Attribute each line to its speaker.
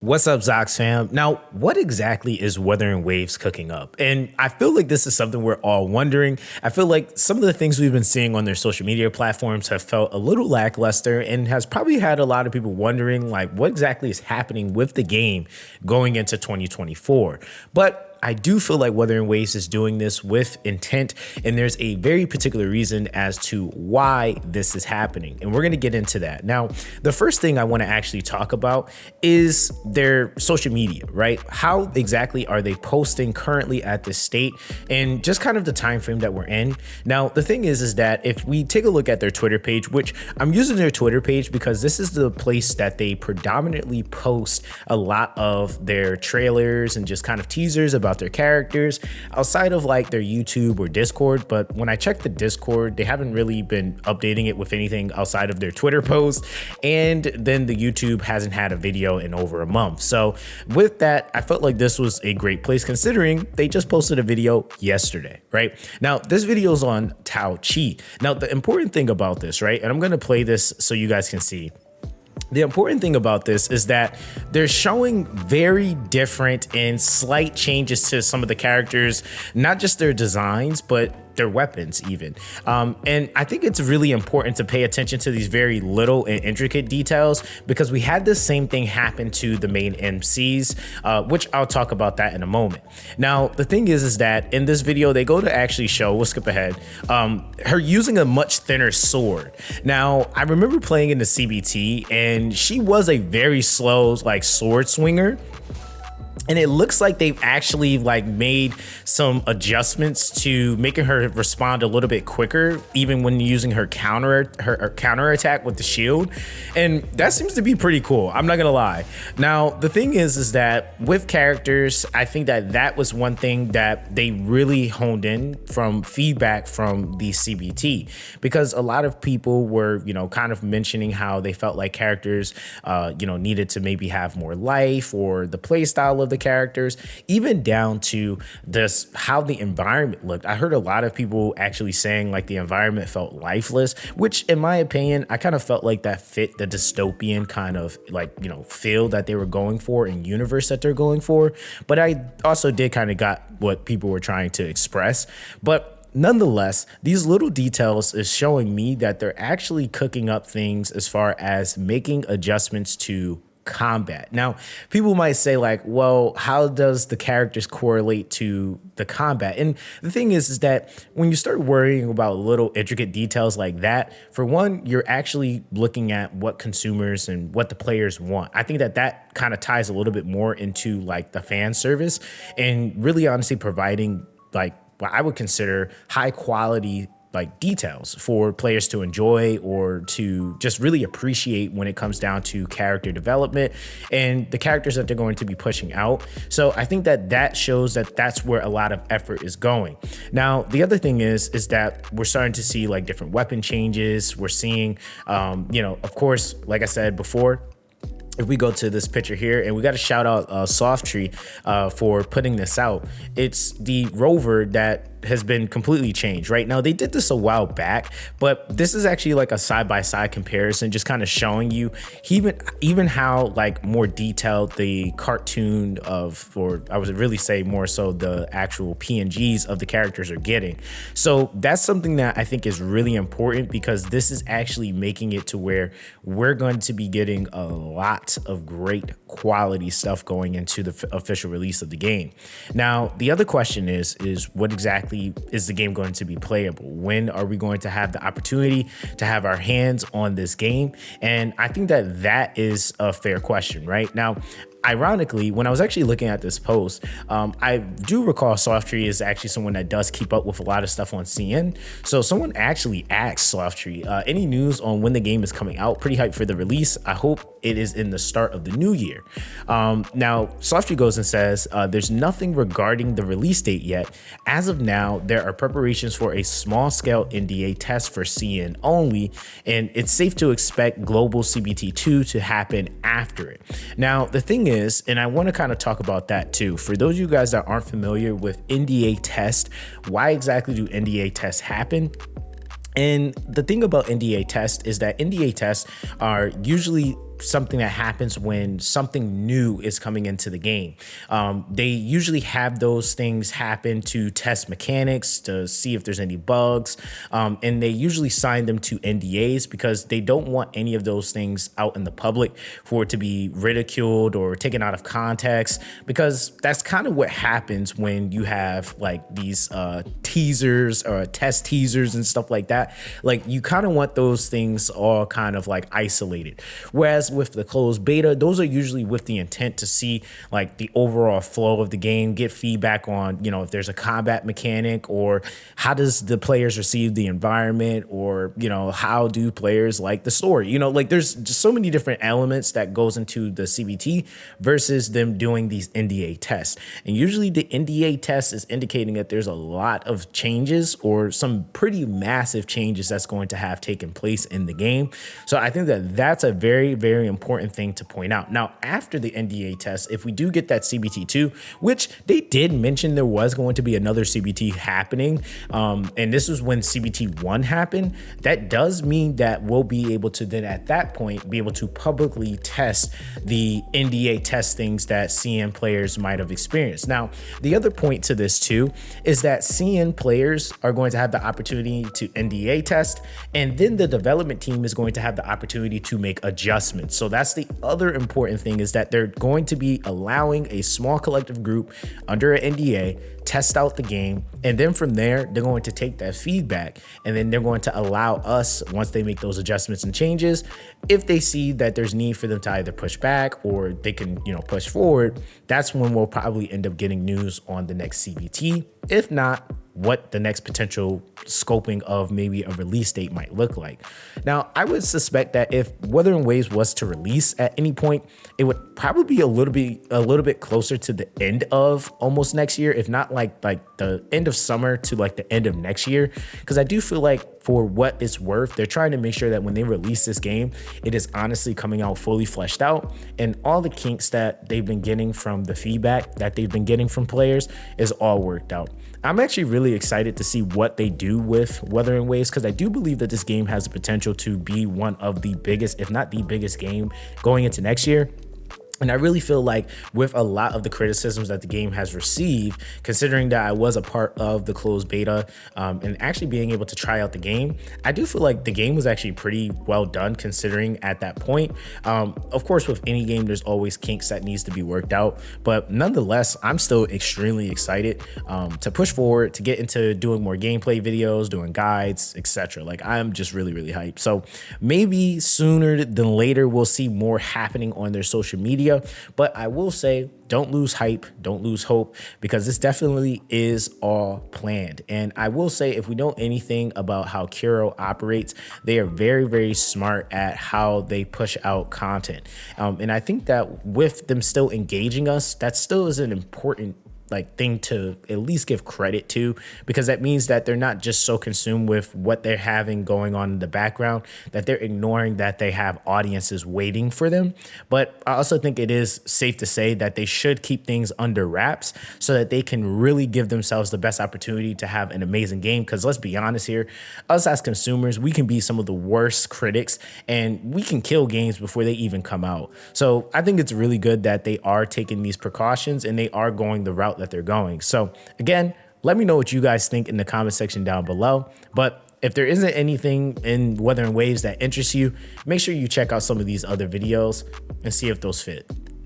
Speaker 1: What's up, Zox fam? Now, what exactly is Wuthering Waves cooking up? And I feel like this is something we're all wondering. I feel like some of the things we've been seeing on their social media platforms have felt a little lackluster and has probably had a lot of people wondering like what exactly is happening with the game going into 2024. But I do feel like Wuthering Waves is doing this with intent, and there's a very particular reason as to why this is happening. And we're going to get into that. Now, the first thing I want to actually talk about is their social media, right? How exactly are they posting currently at this state and just kind of the time frame that we're in. Now, the thing is that if we take a look at their Twitter page, which I'm using their Twitter page because this is the place that they predominantly post a lot of their trailers and just kind of teasers about their characters outside of like their YouTube or Discord. But when I check the Discord, they haven't really been updating it with anything outside of their Twitter posts. And then the YouTube hasn't had a video in over a month. So with that, I felt like this was a great place considering they just posted a video yesterday, right? Now, this video is on Tao Chi. Now, the important thing about this, right? And I'm going to play this so you guys can see. The important thing about this is that they're showing very different and slight changes to some of the characters, not just their designs, but their weapons even. And I think it's really important to pay attention to these very little and intricate details because we had the same thing happen to the main MCs, which I'll talk about that in a moment. Now, the thing is that in this video, they go to actually show, we'll skip ahead, her using a much thinner sword. Now, I remember playing in the CBT and she was a very slow like sword swinger. And it looks like they've actually like made some adjustments to making her respond a little bit quicker, even when using her counter attack with the shield. And that seems to be pretty cool. I'm not gonna lie. Now, the thing is that with characters, I think that was one thing that they really honed in from feedback from the CBT, because a lot of people were, kind of mentioning how they felt like characters, needed to maybe have more life or the play style of the characters, even down to this how the environment looked. I heard a lot of people actually saying like the environment felt lifeless, which in my opinion, I kind of felt like that fit the dystopian kind of like, feel that they were going for and universe that they're going for. But I also did kind of got what people were trying to express. But nonetheless, these little details is showing me that they're actually cooking up things as far as making adjustments to combat. Now, people might say like, well, how does the characters correlate to the combat? And the thing is that when you start worrying about little intricate details like that, for one, you're actually looking at what consumers and what the players want. I think that kind of ties a little bit more into like the fan service and really honestly providing like what I would consider high quality like details for players to enjoy or to just really appreciate when it comes down to character development and the characters that they're going to be pushing out. So I think that shows that that's where a lot of effort is going. Now, the other thing is that we're starting to see like different weapon changes. We're seeing, of course, like I said before, if we go to this picture here, and we got to shout out Softree for putting this out. It's the Rover that has been completely changed. Right now, they did this a while back, but this is actually like a side-by-side comparison, just kind of showing you even how like more detailed the cartoon of, or I would really say more so the actual PNGs of the characters are getting. So that's something that I think is really important because this is actually making it to where we're going to be getting a lot of great quality stuff going into the official release of the game. Now, the other question is what exactly is the game going to be playable? When are we going to have the opportunity to have our hands on this game? And I think that is a fair question, right? Now, ironically, when I was actually looking at this post, I do recall Softree is actually someone that does keep up with a lot of stuff on CN. So someone actually asked Softree, any news on when the game is coming out? Pretty hyped for the release. I hope it is in the start of the new year. Now, Softree goes and says, there's nothing regarding the release date yet. As of now, there are preparations for a small scale NDA test for CN only, and it's safe to expect global CBT2 to happen after it. Now, the thing is, and I want to kind of talk about that too, for those of you guys that aren't familiar with NDA test, why exactly do NDA tests happen? And the thing about NDA tests is that NDA tests are usually something that happens when something new is coming into the game. They usually have those things happen to test mechanics, to see if there's any bugs, and they usually sign them to NDAs because they don't want any of those things out in the public for it to be ridiculed or taken out of context, because that's kind of what happens when you have like these teasers or test teasers and stuff like that. Like, you kind of want those things all kind of like isolated. Whereas with the closed beta, those are usually with the intent to see like the overall flow of the game, get feedback on, you know, if there's a combat mechanic, or how does the players receive the environment, or, you know, how do players like the story? You know, like there's just so many different elements that goes into the CBT versus them doing these NDA tests. And usually the NDA test is indicating that there's a lot of changes or some pretty massive changes that's going to have taken place in the game. So I think that that's a very, very important thing to point out. Now, after the NDA test, if we do get that CBT2, which they did mention there was going to be another CBT happening, and this was when CBT1 happened, that does mean that we'll be able to then at that point be able to publicly test the NDA testings that CN players might have experienced. Now, the other point to this too is that CN players are going to have the opportunity to NDA test, and then the development team is going to have the opportunity to make adjustments. So that's the other important thing, is that they're going to be allowing a small collective group under an NDA test out the game, and then from there they're going to take that feedback, and then they're going to allow us, once they make those adjustments and changes, if they see that there's need for them to either push back or they can, you know, push forward, that's when we'll probably end up getting news on the next CBT. If not, what the next potential scoping of maybe a release date might look like. Now, I would suspect that if Wuthering Waves was to release at any point, it would probably be a little bit closer to the end of almost next year, if not like the end of summer to like the end of next year. Because I do feel like, for what it's worth, they're trying to make sure that when they release this game, it is honestly coming out fully fleshed out, and all the kinks that they've been getting from the feedback that they've been getting from players is all worked out. I'm actually really excited to see what they do with Wuthering Waves, because I do believe that this game has the potential to be one of the biggest, if not the biggest game going into next year. And I really feel like with a lot of the criticisms that the game has received, considering that I was a part of the closed beta and actually being able to try out the game, I do feel like the game was actually pretty well done considering at that point. Of course, with any game, there's always kinks that needs to be worked out. But nonetheless, I'm still extremely excited to push forward, to get into doing more gameplay videos, doing guides, etc. Like, I'm just really, really hyped. So maybe sooner than later, we'll see more happening on their social media. But I will say, don't lose hype, don't lose hope, because this definitely is all planned. And I will say, if we know anything about how Kuro operates, they are very, very smart at how they push out content. And I think that with them still engaging us, that still is an important thing to at least give credit to, because that means that they're not just so consumed with what they're having going on in the background that they're ignoring that they have audiences waiting for them. But I also think it is safe to say that they should keep things under wraps so that they can really give themselves the best opportunity to have an amazing game. Because let's be honest here, us as consumers, we can be some of the worst critics, and we can kill games before they even come out. So I think it's really good that they are taking these precautions and they are going the route that they're going. So again, let me know what you guys think in the comment section down below. But if there isn't anything in Wuthering Waves that interests you, make sure you check out some of these other videos and see if those fit.